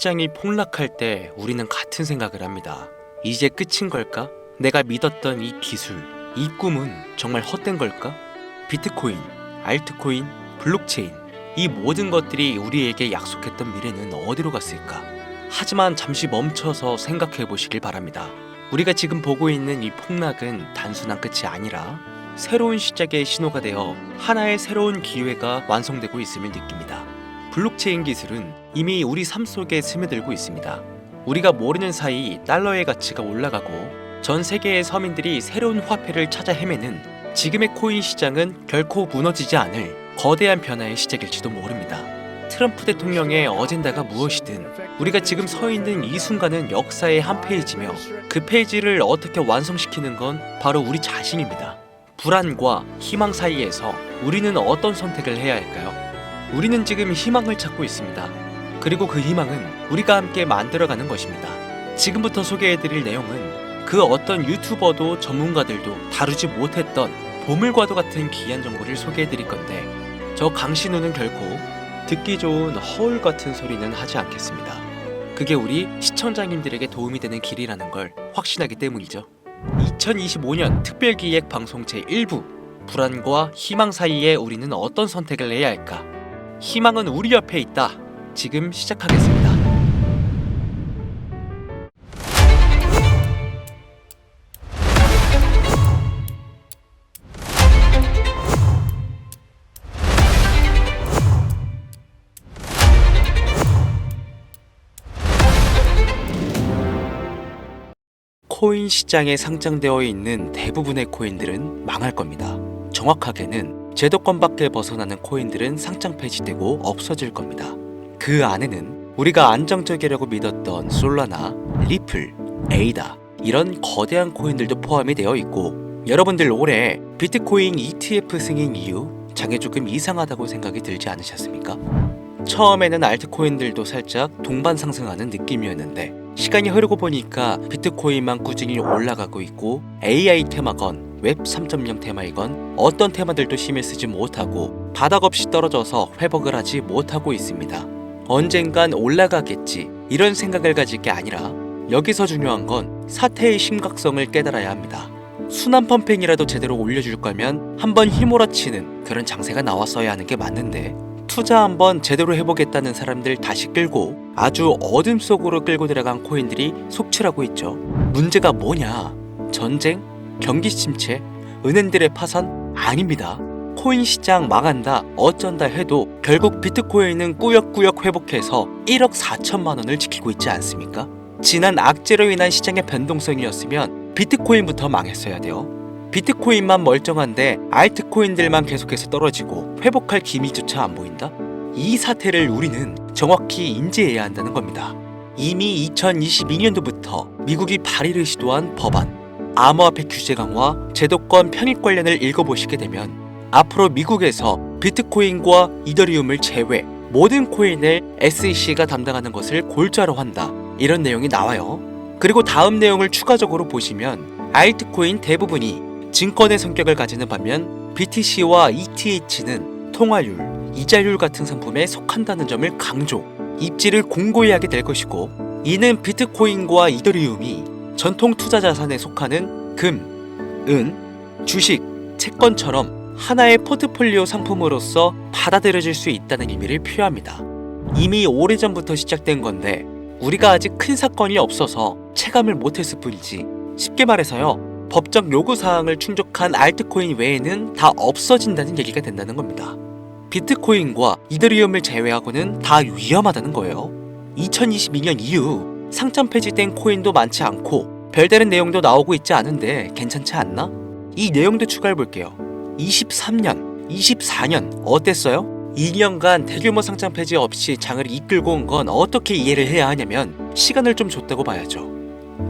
시장이 폭락할 때 우리는 같은 생각을 합니다. 이제 끝인 걸까? 내가 믿었던 이 기술, 이 꿈은 정말 헛된 걸까? 비트코인, 알트코인, 블록체인, 이 모든 것들이 우리에게 약속했던 미래는 어디로 갔을까? 하지만 잠시 멈춰서 생각해 보시길 바랍니다. 우리가 지금 보고 있는 이 폭락은 단순한 끝이 아니라 새로운 시작의 신호가 되어 하나의 새로운 기회가 완성되고 있음을 느낍니다. 블록체인 기술은 이미 우리 삶 속에 스며들고 있습니다. 우리가 모르는 사이 달러의 가치가 올라가고 전 세계의 서민들이 새로운 화폐를 찾아 헤매는 지금의 코인 시장은 결코 무너지지 않을 거대한 변화의 시작일지도 모릅니다. 트럼프 대통령의 어젠다가 무엇이든 우리가 지금 서 있는 이 순간은 역사의 한 페이지며 그 페이지를 어떻게 완성시키는 건 바로 우리 자신입니다. 불안과 희망 사이에서 우리는 어떤 선택을 해야 할까요? 우리는 지금 희망을 찾고 있습니다. 그리고 그 희망은 우리가 함께 만들어가는 것입니다. 지금부터 소개해드릴 내용은 그 어떤 유튜버도 전문가들도 다루지 못했던 보물과도 같은 귀한 정보를 소개해드릴 건데 저 강신우는 결코 듣기 좋은 허울 같은 소리는 하지 않겠습니다. 그게 우리 시청자님들에게 도움이 되는 길이라는 걸 확신하기 때문이죠. 2025년 특별기획 방송 제1부 불안과 희망 사이에 우리는 어떤 선택을 해야 할까? 희망은 우리 옆에 있다. 지금 시작하겠습니다. 코인 시장에 상장되어 있는 대부분의 코인들은 망할 겁니다. 정확하게는 제도권 밖에 벗어나는 코인들은 상장 폐지되고 없어질 겁니다. 그 안에는 우리가 안정적이라고 믿었던 솔라나, 리플, 에이다 이런 거대한 코인들도 포함이 되어 있고 여러분들 올해 비트코인 ETF 승인 이후 장이 조금 이상하다고 생각이 들지 않으셨습니까? 처음에는 알트코인들도 살짝 동반 상승하는 느낌이었는데 시간이 흐르고 보니까 비트코인만 꾸준히 올라가고 있고 AI 테마건 웹 3.0 테마이건 어떤 테마들도 힘을 쓰지 못하고 바닥 없이 떨어져서 회복을 하지 못하고 있습니다. 언젠간 올라가겠지 이런 생각을 가질 게 아니라 여기서 중요한 건 사태의 심각성을 깨달아야 합니다. 순환 펌핑이라도 제대로 올려줄 거면 한번 휘몰아치는 그런 장세가 나왔어야 하는 게 맞는데 투자 한번 제대로 해보겠다는 사람들 다시 끌고 아주 어둠 속으로 끌고 들어간 코인들이 속출하고 있죠. 문제가 뭐냐? 전쟁? 경기 침체? 은행들의 파산? 아닙니다. 코인 시장 망한다 어쩐다 해도 결국 비트코인은 꾸역꾸역 회복해서 1억 4천만 원을 지키고 있지 않습니까? 지난 악재로 인한 시장의 변동성이었으면 비트코인부터 망했어야 돼요. 비트코인만 멀쩡한데 알트코인들만 계속해서 떨어지고 회복할 기미조차 안 보인다? 이 사태를 우리는 정확히 인지해야 한다는 겁니다. 이미 2022년도부터 미국이 발의를 시도한 법안 암호화폐 규제 강화, 제도권 편입 관련을 읽어보시게 되면 앞으로 미국에서 비트코인과 이더리움을 제외 모든 코인을 SEC가 담당하는 것을 골자로 한다 이런 내용이 나와요. 그리고 다음 내용을 추가적으로 보시면 알트코인 대부분이 증권의 성격을 가지는 반면 BTC와 ETH는 통화율, 이자율 같은 상품에 속한다는 점을 강조, 입지를 공고히 하게 될 것이고 이는 비트코인과 이더리움이 전통 투자 자산에 속하는 금, 은, 주식, 채권처럼 하나의 포트폴리오 상품으로서 받아들여질 수 있다는 의미를 표합니다. 이미 오래전부터 시작된 건데 우리가 아직 큰 사건이 없어서 체감을 못했을 뿐이지 쉽게 말해서요. 법적 요구사항을 충족한 알트코인 외에는 다 없어진다는 얘기가 된다는 겁니다. 비트코인과 이더리움을 제외하고는 다 위험하다는 거예요. 2022년 이후 상장 폐지된 코인도 많지 않고 별다른 내용도 나오고 있지 않은데 괜찮지 않나? 이 내용도 추가해볼게요. 23년, 24년 어땠어요? 2년간 대규모 상장 폐지 없이 장을 이끌고 온 건 어떻게 이해를 해야 하냐면 시간을 좀 줬다고 봐야죠.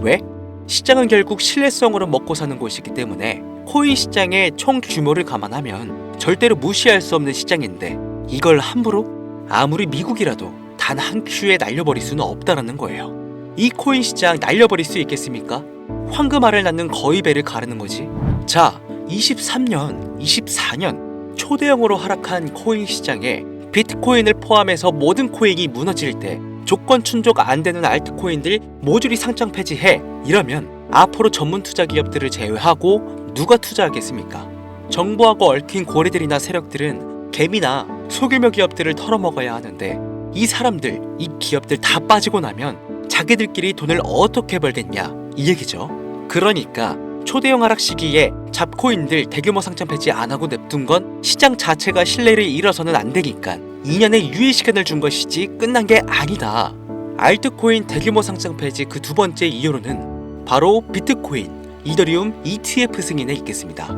왜? 시장은 결국 신뢰성으로 먹고 사는 곳이기 때문에 코인 시장의 총 규모를 감안하면 절대로 무시할 수 없는 시장인데 이걸 함부로 아무리 미국이라도 단 한 큐에 날려버릴 수는 없다라는 거예요. 이 코인 시장 날려버릴 수 있겠습니까? 황금알을 낳는 거위배를 가르는 거지. 자, 23년, 24년 초대형으로 하락한 코인 시장에 비트코인을 포함해서 모든 코인이 무너질 때 조건 충족 안 되는 알트코인들 모조리 상장 폐지해 이러면 앞으로 전문 투자 기업들을 제외하고 누가 투자하겠습니까? 정부하고 얽힌 고래들이나 세력들은 개미나 소규모 기업들을 털어먹어야 하는데 이 사람들, 이 기업들 다 빠지고 나면 자기들끼리 돈을 어떻게 벌겠냐 이 얘기죠. 그러니까 초대형 하락 시기에 잡코인들 대규모 상장 폐지 안 하고 냅둔 건 시장 자체가 신뢰를 잃어서는 안 되니까 2년의 유예 시간을 준 것이지 끝난 게 아니다. 알트코인 대규모 상장 폐지 그 두 번째 이유로는 바로 비트코인, 이더리움 ETF 승인에 있겠습니다.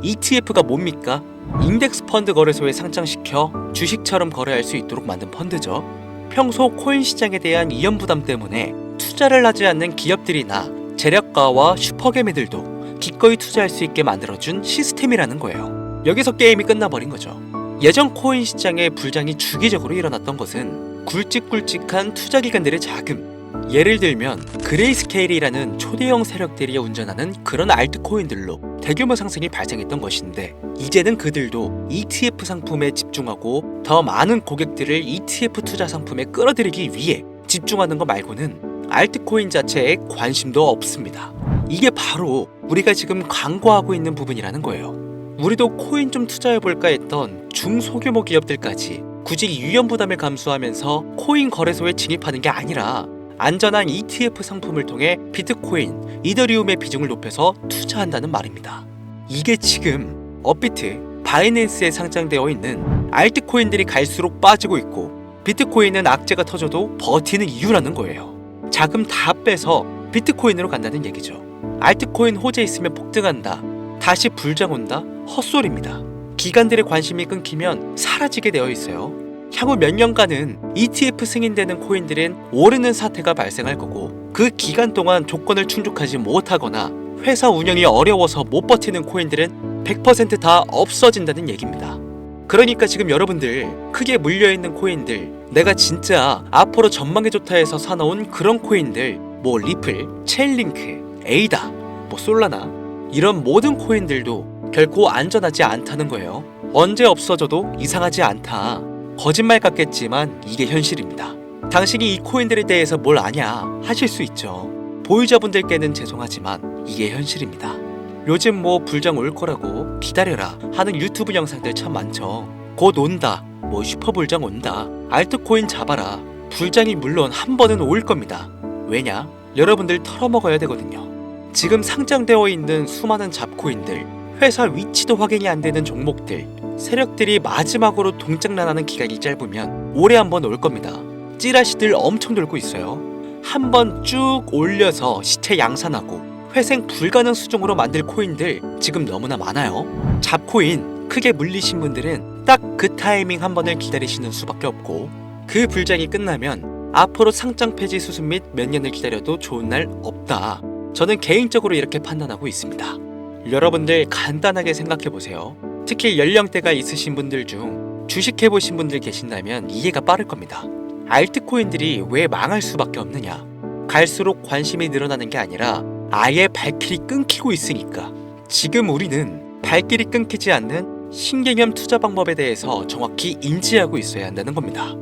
ETF가 뭡니까? 인덱스 펀드 거래소에 상장시켜 주식처럼 거래할 수 있도록 만든 펀드죠. 평소 코인 시장에 대한 위험 부담 때문에 투자를 하지 않는 기업들이나 재력가와 슈퍼개미들도 기꺼이 투자할 수 있게 만들어준 시스템이라는 거예요. 여기서 게임이 끝나버린 거죠. 예전 코인 시장의 불장이 주기적으로 일어났던 것은 굵직굵직한 투자기관들의 자금, 예를 들면 그레이스케일이라는 초대형 세력들이 운전하는 그런 알트코인들로 대규모 상승이 발생했던 것인데 이제는 그들도 ETF 상품에 집중하고 더 많은 고객들을 ETF 투자 상품에 끌어들이기 위해 집중하는 것 말고는 알트코인 자체에 관심도 없습니다. 이게 바로 우리가 지금 광고하고 있는 부분이라는 거예요. 우리도 코인 좀 투자해볼까 했던 중소규모 기업들까지 굳이 위험 부담을 감수하면서 코인 거래소에 진입하는 게 아니라 안전한 ETF 상품을 통해 비트코인, 이더리움의 비중을 높여서 투자한다는 말입니다. 이게 지금 업비트, 바이낸스에 상장되어 있는 알트코인들이 갈수록 빠지고 있고 비트코인은 악재가 터져도 버티는 이유라는 거예요. 자금 다 빼서 비트코인으로 간다는 얘기죠. 알트코인 호재 있으면 폭등한다. 다시 불장 온다? 헛소리입니다. 기관들의 관심이 끊기면 사라지게 되어 있어요. 향후 몇 년간은 ETF 승인되는 코인들은 오르는 사태가 발생할 거고 그 기간 동안 조건을 충족하지 못하거나 회사 운영이 어려워서 못 버티는 코인들은 100% 다 없어진다는 얘기입니다. 그러니까 지금 여러분들 크게 물려있는 코인들, 내가 진짜 앞으로 전망이 좋다 해서 사놓은 그런 코인들, 뭐 리플, 체인링크, 에이다, 뭐 솔라나 이런 모든 코인들도 결코 안전하지 않다는 거예요. 언제 없어져도 이상하지 않다. 거짓말 같겠지만 이게 현실입니다. 당신이 이 코인들에 대해서 뭘 아냐 하실 수 있죠. 보유자분들께는 죄송하지만 이게 현실입니다. 요즘 뭐 불장 올 거라고 기다려라 하는 유튜브 영상들 참 많죠. 곧 온다, 뭐 슈퍼불장 온다, 알트코인 잡아라. 불장이 물론 한 번은 올 겁니다. 왜냐? 여러분들 털어먹어야 되거든요. 지금 상장되어 있는 수많은 잡코인들, 회사 위치도 확인이 안 되는 종목들, 세력들이 마지막으로 동작난하는 기간이 짧으면 올해 한 번 올 겁니다. 찌라시들 엄청 돌고 있어요. 한 번 쭉 올려서 시체 양산하고 회생 불가능 수준으로 만들 코인들 지금 너무나 많아요. 잡코인 크게 물리신 분들은 딱 그 타이밍 한 번을 기다리시는 수밖에 없고 그 불장이 끝나면 앞으로 상장 폐지 수습 및 몇 년을 기다려도 좋은 날 없다. 저는 개인적으로 이렇게 판단하고 있습니다. 여러분들 간단하게 생각해보세요. 특히 연령대가 있으신 분들 중 주식해보신 분들 계신다면 이해가 빠를 겁니다. 알트코인들이 왜 망할 수밖에 없느냐? 갈수록 관심이 늘어나는 게 아니라 아예 발길이 끊기고 있으니까. 지금 우리는 발길이 끊기지 않는 신개념 투자 방법에 대해서 정확히 인지하고 있어야 한다는 겁니다.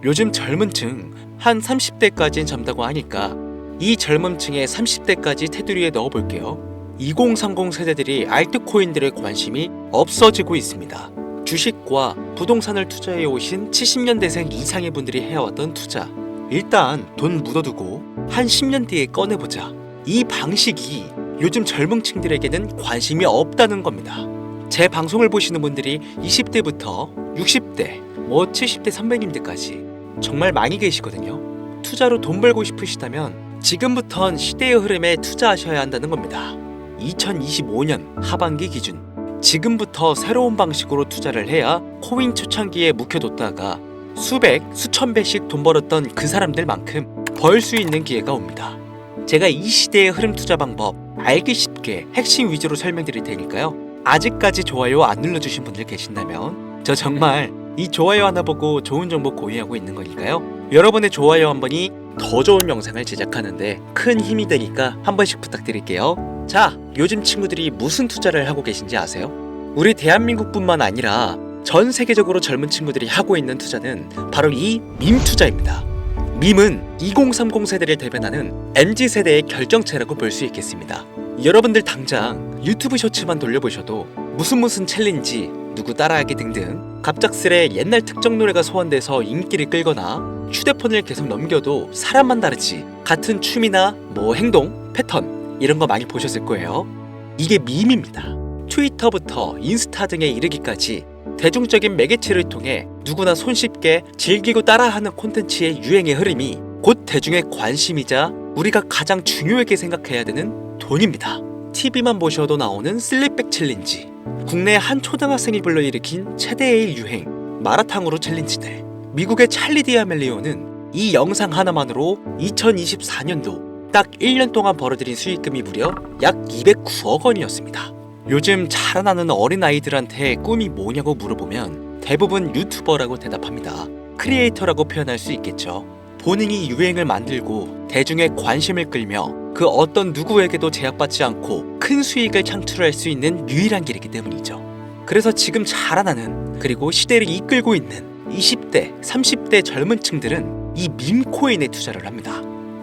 요즘 젊은 층 한 30대까지는 젊다고 하니까 이 젊은 층의 30대까지 테두리에 넣어볼게요. 2030 세대들이 알트코인들의 관심이 없어지고 있습니다. 주식과 부동산을 투자해 오신 70년대생 이상의 분들이 해왔던 투자, 일단 돈 묻어두고 한 10년 뒤에 꺼내보자. 이 방식이 요즘 젊은 층들에게는 관심이 없다는 겁니다. 제 방송을 보시는 분들이 20대부터 60대, 뭐 70대 선배님들까지 정말 많이 계시거든요. 투자로 돈 벌고 싶으시다면 지금부턴 시대의 흐름에 투자하셔야 한다는 겁니다. 2025년 하반기 기준 지금부터 새로운 방식으로 투자를 해야 코인 초창기에 묵혀뒀다가 수백, 수천 배씩 돈 벌었던 그 사람들만큼 벌 수 있는 기회가 옵니다. 제가 이 시대의 흐름 투자 방법 알기 쉽게 핵심 위주로 설명드릴 테니까요. 아직까지 좋아요 안 눌러주신 분들 계신다면 저 정말 이 좋아요 하나 보고 좋은 정보 공유하고 있는 거니까요. 여러분의 좋아요 한 번이 더 좋은 영상을 제작하는데 큰 힘이 되니까 한 번씩 부탁드릴게요. 자, 요즘 친구들이 무슨 투자를 하고 계신지 아세요? 우리 대한민국뿐만 아니라 전 세계적으로 젊은 친구들이 하고 있는 투자는 바로 이 밈 투자입니다. 밈은 2030 세대를 대변하는 MZ세대의 결정체라고 볼 수 있겠습니다. 여러분들 당장 유튜브 쇼츠만 돌려보셔도 무슨 챌린지, 누구 따라하기 등등 갑작스레 옛날 특정 노래가 소환돼서 인기를 끌거나 휴대폰을 계속 넘겨도 사람만 다르지 같은 춤이나 행동, 패턴 이런 거 많이 보셨을 거예요. 이게 밈입니다. 트위터부터 인스타 등에 이르기까지 대중적인 매개체를 통해 누구나 손쉽게 즐기고 따라하는 콘텐츠의 유행의 흐름이 곧 대중의 관심이자 우리가 가장 중요하게 생각해야 되는 돈입니다. TV만 보셔도 나오는 슬립백 챌린지, 국내 한 초등학생이 불러일으킨 최대의 유행, 마라탕으로 챌린지들, 미국의 찰리 디아멜리오는 이 영상 하나만으로 2024년도 딱 1년 동안 벌어들인 수익금이 무려 약 209억 원이었습니다. 요즘 자라나는 어린아이들한테 꿈이 뭐냐고 물어보면 대부분 유튜버라고 대답합니다. 크리에이터라고 표현할 수 있겠죠. 본인이 유행을 만들고 대중의 관심을 끌며 그 어떤 누구에게도 제약받지 않고 큰 수익을 창출할 수 있는 유일한 길이기 때문이죠. 그래서 지금 자라나는 그리고 시대를 이끌고 있는 20대, 30대 젊은 층들은 이 밈코인에 투자를 합니다.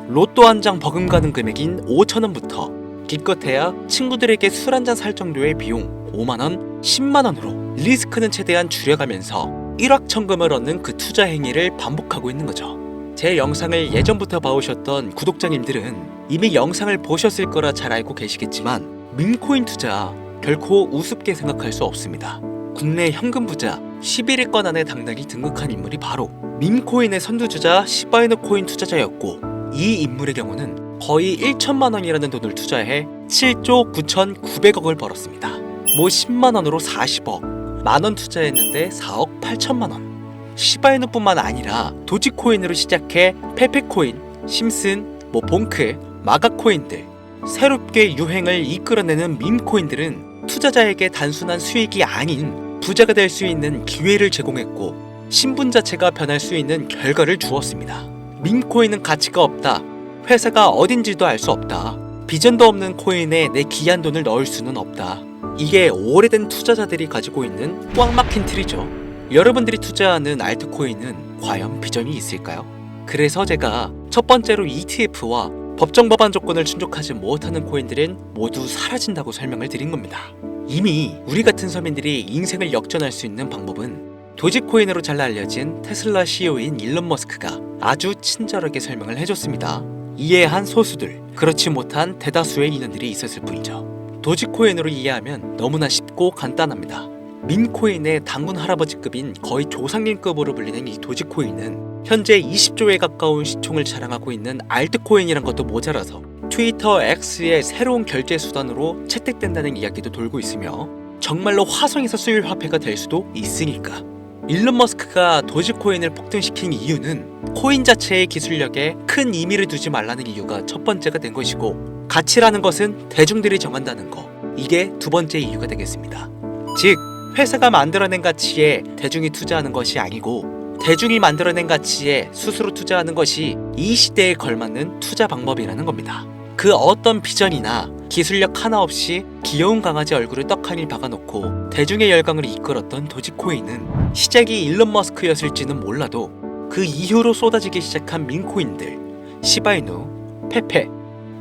로또 한 장 버금가는 금액인 5,000원부터 기껏해야 친구들에게 술 한잔 살 정도의 비용 5만원, 10만원으로 리스크는 최대한 줄여가면서 일확천금을 얻는 그 투자 행위를 반복하고 있는 거죠. 제 영상을 예전부터 봐오셨던 구독자님들은 이미 영상을 보셨을 거라 잘 알고 계시겠지만 밈코인 투자 결코 우습게 생각할 수 없습니다. 국내 현금 부자 11위권 안에 당당히 등극한 인물이 바로 밈코인의 선두주자 시바이누 코인 투자자였고, 이 인물의 경우는 거의 1천만 원이라는 돈을 투자해 7조 9,900억을 벌었습니다. 10만원으로 40억, 만원 투자했는데 4억 8천만 원. 시바이누뿐만 아니라 도지코인으로 시작해 페페코인, 심슨, 봉크, 마가코인들, 새롭게 유행을 이끌어내는 밈코인들은 투자자에게 단순한 수익이 아닌 부자가 될 수 있는 기회를 제공했고, 신분 자체가 변할 수 있는 결과를 주었습니다. 밈코인은 가치가 없다, 회사가 어딘지도 알 수 없다, 비전도 없는 코인에 내 귀한 돈을 넣을 수는 없다. 이게 오래된 투자자들이 가지고 있는 꽉 막힌 틀이죠. 여러분들이 투자하는 알트코인은 과연 비전이 있을까요? 그래서 제가 첫 번째로 ETF와 법정 법안 조건을 충족하지 못하는 코인들은 모두 사라진다고 설명을 드린 겁니다. 이미 우리 같은 서민들이 인생을 역전할 수 있는 방법은 도지코인으로 잘 알려진 테슬라 CEO인 일론 머스크가 아주 친절하게 설명을 해줬습니다. 이해한 소수들, 그렇지 못한 대다수의 인원들이 있었을 뿐이죠. 도지코인으로 이해하면 너무나 쉽고 간단합니다. 밈코인의 당군 할아버지급인 거의 조상님급으로 불리는 이 도지코인은 현재 20조에 가까운 시총을 자랑하고 있는 알트코인이란 것도 모자라서 트위터 X의 새로운 결제 수단으로 채택된다는 이야기도 돌고 있으며 정말로 화성에서 수일 화폐가 될 수도 있으니까. 일론 머스크가 도지코인을 폭등시킨 이유는 코인 자체의 기술력에 큰 의미를 두지 말라는 이유가 첫 번째가 된 것이고, 가치라는 것은 대중들이 정한다는 거, 이게 두 번째 이유가 되겠습니다. 즉, 회사가 만들어낸 가치에 대중이 투자하는 것이 아니고 대중이 만들어낸 가치에 스스로 투자하는 것이 이 시대에 걸맞는 투자 방법이라는 겁니다. 그 어떤 비전이나 기술력 하나 없이 귀여운 강아지 얼굴을 떡하니 박아놓고 대중의 열광을 이끌었던 도지코인은 시작이 일론 머스크였을지는 몰라도 그 이후로 쏟아지기 시작한 밈코인들, 시바이누, 페페,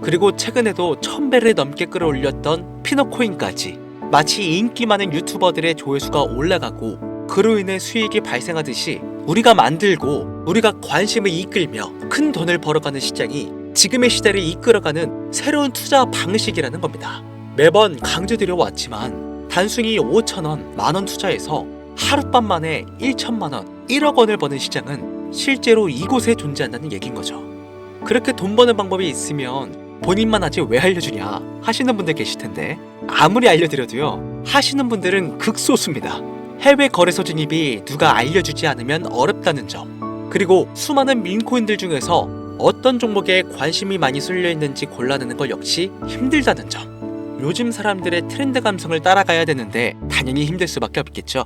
그리고 최근에도 1000배를 넘게 끌어올렸던 피너코인까지 마치 인기 많은 유튜버들의 조회수가 올라가고 그로 인해 수익이 발생하듯이 우리가 만들고 우리가 관심을 이끌며 큰 돈을 벌어가는 시장이 지금의 시대를 이끌어가는 새로운 투자 방식이라는 겁니다. 매번 강조드려 왔지만 단순히 5,000원, 만원 투자해서 하룻밤 만에 1천만원, 1억 원을 버는 시장은 실제로 이곳에 존재한다는 얘기인 거죠. 그렇게 돈 버는 방법이 있으면 본인만 하지 왜 알려주냐 하시는 분들 계실 텐데, 아무리 알려드려도요, 하시는 분들은 극소수입니다. 해외 거래소 진입이 누가 알려주지 않으면 어렵다는 점, 그리고 수많은 밈코인들 중에서 어떤 종목에 관심이 많이 쏠려 있는지 골라내는 것 역시 힘들다는 점, 요즘 사람들의 트렌드 감성을 따라가야 되는데 당연히 힘들 수밖에 없겠죠.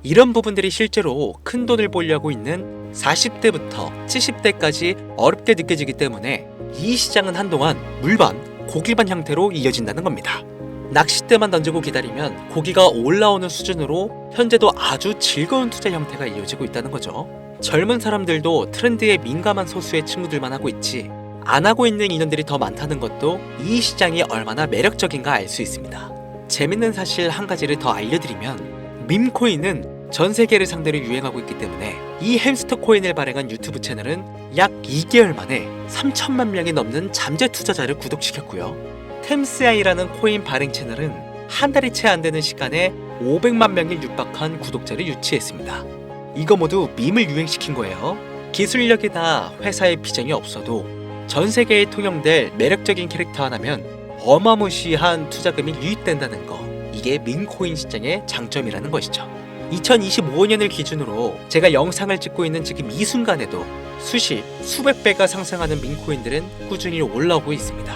이런 부분들이 실제로 큰 돈을 벌려고 있는 40대부터 70대까지 어렵게 느껴지기 때문에 이 시장은 한동안 물반, 고기반 형태로 이어진다는 겁니다. 낚싯대만 던지고 기다리면 고기가 올라오는 수준으로 현재도 아주 즐거운 투자 형태가 이어지고 있다는 거죠. 젊은 사람들도 트렌드에 민감한 소수의 친구들만 하고 있지 안 하고 있는 인원들이 더 많다는 것도 이 시장이 얼마나 매력적인가 알 수 있습니다. 재밌는 사실 한 가지를 더 알려드리면 밈코인은 전 세계를 상대로 유행하고 있기 때문에 이 햄스터 코인을 발행한 유튜브 채널은 약 2개월 만에 3천만 명이 넘는 잠재 투자자를 구독시켰고요. 템스아이라는 코인 발행 채널은 한 달이 채 안 되는 시간에 500만 명이 육박한 구독자를 유치했습니다. 이거 모두 밈을 유행시킨 거예요. 기술력이나 회사의 비전이 없어도 전 세계에 통용될 매력적인 캐릭터 하나면 어마무시한 투자금이 유입된다는 거. 이게 밈코인 시장의 장점이라는 것이죠. 2025년을 기준으로 제가 영상을 찍고 있는 지금 이 순간에도 수백 배가 상승하는 밈코인들은 꾸준히 올라오고 있습니다.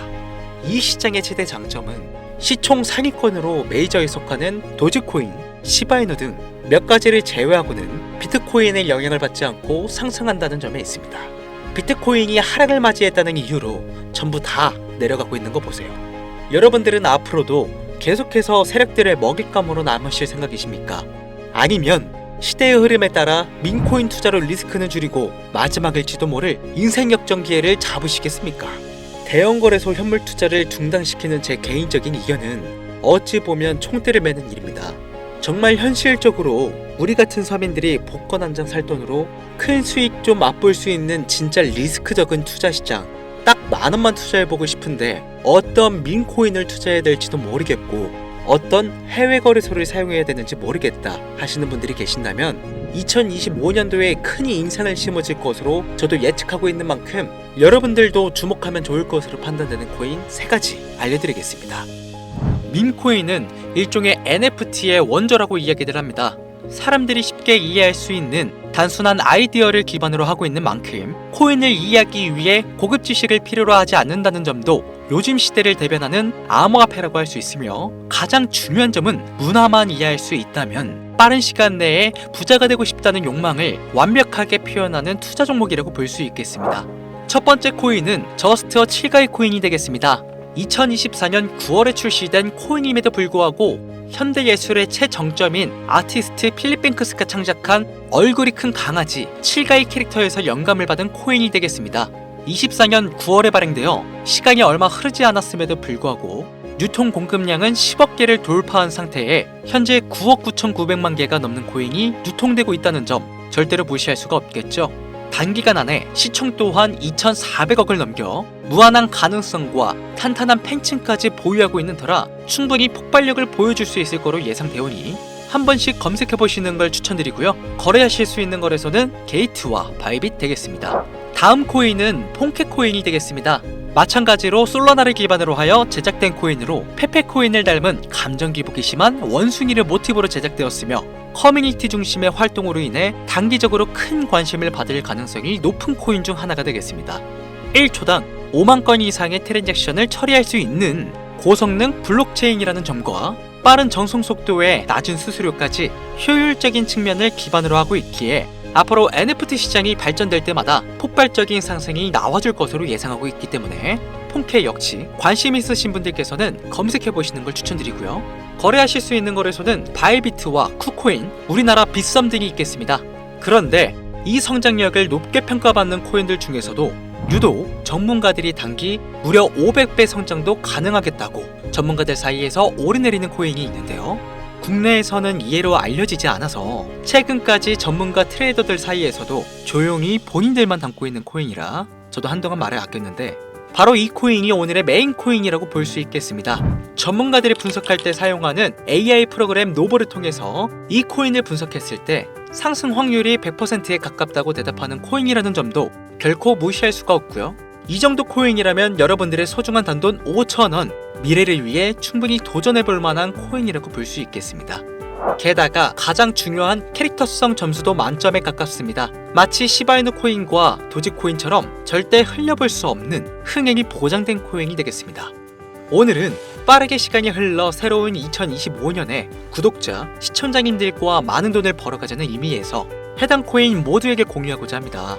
이 시장의 최대 장점은 시총 상위권으로 메이저에 속하는 도지코인, 시바이누 등 몇 가지를 제외하고는 비트코인의 영향을 받지 않고 상승한다는 점에 있습니다. 비트코인이 하락을 맞이했다는 이유로 전부 다 내려가고 있는 거 보세요. 여러분들은 앞으로도 계속해서 세력들의 먹잇감으로 남으실 생각이십니까? 아니면 시대의 흐름에 따라 밈코인 투자로 리스크는 줄이고 마지막일지도 모를 인생 역전 기회를 잡으시겠습니까? 대형 거래소 현물 투자를 중단시키는 제 개인적인 의견은 어찌 보면 총대를 매는 일입니다. 정말 현실적으로 우리 같은 서민들이 복권 한 장 살 돈으로 큰 수익 좀 맛볼 수 있는 진짜 리스크적인 투자 시장 딱 10,000원만 투자해보고 싶은데 어떤 밈코인을 투자해야 될지도 모르겠고 어떤 해외 거래소를 사용해야 되는지 모르겠다 하시는 분들이 계신다면 2025년도에 큰 인상을 심어질 것으로 저도 예측하고 있는 만큼 여러분들도 주목하면 좋을 것으로 판단되는 코인 3가지 알려드리겠습니다. 밈코인은 일종의 NFT의 원조라고 이야기들 합니다. 사람들이 쉽게 이해할 수 있는 단순한 아이디어를 기반으로 하고 있는 만큼 코인을 이해하기 위해 고급 지식을 필요로 하지 않는다는 점도 요즘 시대를 대변하는 암호화폐라고 할 수 있으며 가장 중요한 점은 문화만 이해할 수 있다면 빠른 시간 내에 부자가 되고 싶다는 욕망을 완벽하게 표현하는 투자 종목이라고 볼 수 있겠습니다. 첫 번째 코인은 저스트어 7가의 코인이 되겠습니다. 2024년 9월에 출시된 코인임에도 불구하고 현대예술의 최정점인 아티스트 필립 뱅크스가 창작한 얼굴이 큰 강아지 7가의 캐릭터에서 영감을 받은 코인이 되겠습니다. 24년 9월에 발행되어 시간이 얼마 흐르지 않았음에도 불구하고 유통 공급량은 10억 개를 돌파한 상태에 현재 9억 9,900만 개가 넘는 코인이 유통되고 있다는 점 절대로 무시할 수가 없겠죠. 단기간 안에 시총 또한 2,400억을 넘겨 무한한 가능성과 탄탄한 팬층까지 보유하고 있는 터라 충분히 폭발력을 보여줄 수 있을 거로 예상되오니 한 번씩 검색해보시는 걸 추천드리고요. 거래하실 수 있는 거래소는 게이트와 바이빗 되겠습니다. 다음 코인은 폰케코인이 되겠습니다. 마찬가지로 솔라나를 기반으로 하여 제작된 코인으로 페페코인을 닮은 감정 기복이 심한 원숭이를 모티브로 제작되었으며 커뮤니티 중심의 활동으로 인해 단기적으로 큰 관심을 받을 가능성이 높은 코인 중 하나가 되겠습니다. 1초당 5만 건 이상의 트랜잭션을 처리할 수 있는 고성능 블록체인이라는 점과 빠른 전송 속도에 낮은 수수료까지 효율적인 측면을 기반으로 하고 있기에 앞으로 NFT 시장이 발전될 때마다 폭발적인 상승이 나와줄 것으로 예상하고 있기 때문에 폰케 역시 관심 있으신 분들께서는 검색해보시는 걸 추천드리고요. 거래하실 수 있는 거래소는 바이비트와 쿠코인, 우리나라 빗썸 등이 있겠습니다. 그런데 이 성장력을 높게 평가받는 코인들 중에서도 유독 전문가들이 단기 무려 500배 성장도 가능하겠다고 전문가들 사이에서 오르내리는 코인이 있는데요. 국내에서는 이해로 알려지지 않아서 최근까지 전문가 트레이더들 사이에서도 조용히 본인들만 담고 있는 코인이라 저도 한동안 말을 아꼈는데 바로 이 코인이 오늘의 메인 코인이라고 볼 수 있겠습니다. 전문가들이 분석할 때 사용하는 AI 프로그램 노보를 통해서 이 코인을 분석했을 때 상승 확률이 100%에 가깝다고 대답하는 코인이라는 점도 결코 무시할 수가 없고요. 이 정도 코인이라면 여러분들의 소중한 단돈 5,000원 미래를 위해 충분히 도전해볼 만한 코인이라고 볼 수 있겠습니다. 게다가 가장 중요한 캐릭터성 점수도 만점에 가깝습니다. 마치 시바이누 코인과 도지코인처럼 절대 흘려볼 수 없는 흥행이 보장된 코인이 되겠습니다. 오늘은 빠르게 시간이 흘러 새로운 2025년에 구독자, 시청자님들과 많은 돈을 벌어가자는 의미에서 해당 코인 모두에게 공유하고자 합니다.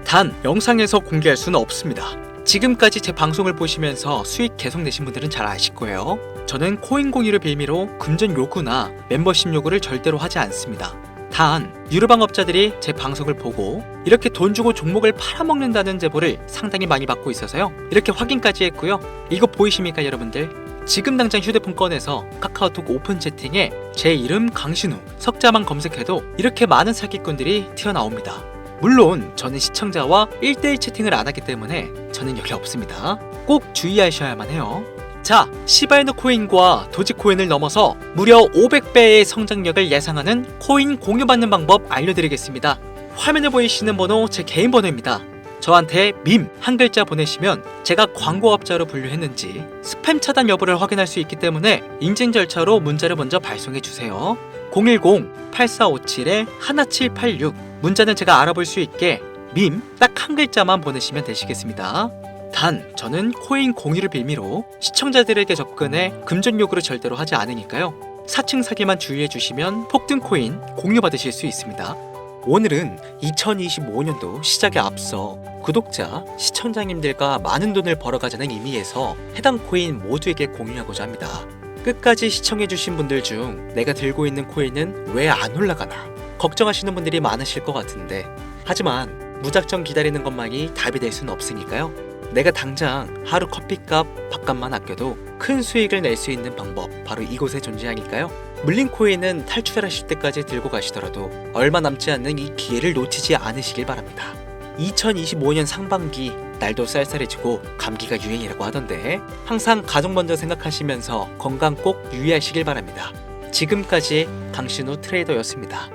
단 영상에서 공개할 수는 없습니다. 지금까지 제 방송을 보시면서 수익 계속 내신 분들은 잘 아실 거예요. 저는 코인 공유를 빌미로 금전 요구나 멤버십 요구를 절대로 하지 않습니다. 단 유료방업자들이 제 방송을 보고 이렇게 돈 주고 종목을 팔아먹는다는 제보를 상당히 많이 받고 있어서요. 이렇게 확인까지 했고요. 이거 보이십니까 여러분들? 지금 당장 휴대폰 꺼내서 카카오톡 오픈 채팅에 제 이름 강신우 석자만 검색해도 이렇게 많은 사기꾼들이 튀어나옵니다. 물론 저는 시청자와 1대1 채팅을 안 하기 때문에 저는 여기 없습니다. 꼭 주의하셔야만 해요. 자, 시바이누 코인과 도지코인을 넘어서 무려 500배의 성장력을 예상하는 코인 공유받는 방법 알려드리겠습니다. 화면에 보이시는 번호 제 개인 번호입니다. 저한테 밈 한 글자 보내시면 제가 광고업자로 분류했는지 스팸 차단 여부를 확인할 수 있기 때문에 인증 절차로 문자를 먼저 발송해 주세요. 010-8457-1786 문자는 제가 알아볼 수 있게 밈 딱 한 글자만 보내시면 되시겠습니다. 단 저는 코인 공유를 빌미로 시청자들에게 접근해 금전 요구를 절대로 하지 않으니까요. 사칭 사기만 주의해 주시면 폭등 코인 공유 받으실 수 있습니다. 오늘은 2025년도 시작에 앞서 구독자, 시청자님들과 많은 돈을 벌어가자는 의미에서 해당 코인 모두에게 공유하고자 합니다. 끝까지 시청해주신 분들 중 내가 들고 있는 코인은 왜 안 올라가나 걱정하시는 분들이 많으실 것 같은데, 하지만 무작정 기다리는 것만이 답이 될 수는 없으니까요. 내가 당장 하루 커피값, 밥값만 아껴도 큰 수익을 낼 수 있는 방법 바로 이곳에 존재하니까요. 물린 코인은 탈출하실 때까지 들고 가시더라도 얼마 남지 않는 이 기회를 놓치지 않으시길 바랍니다. 2025년 상반기 날도 쌀쌀해지고 감기가 유행이라고 하던데 항상 가족 먼저 생각하시면서 건강 꼭 유의하시길 바랍니다. 지금까지 강신우 트레이더였습니다.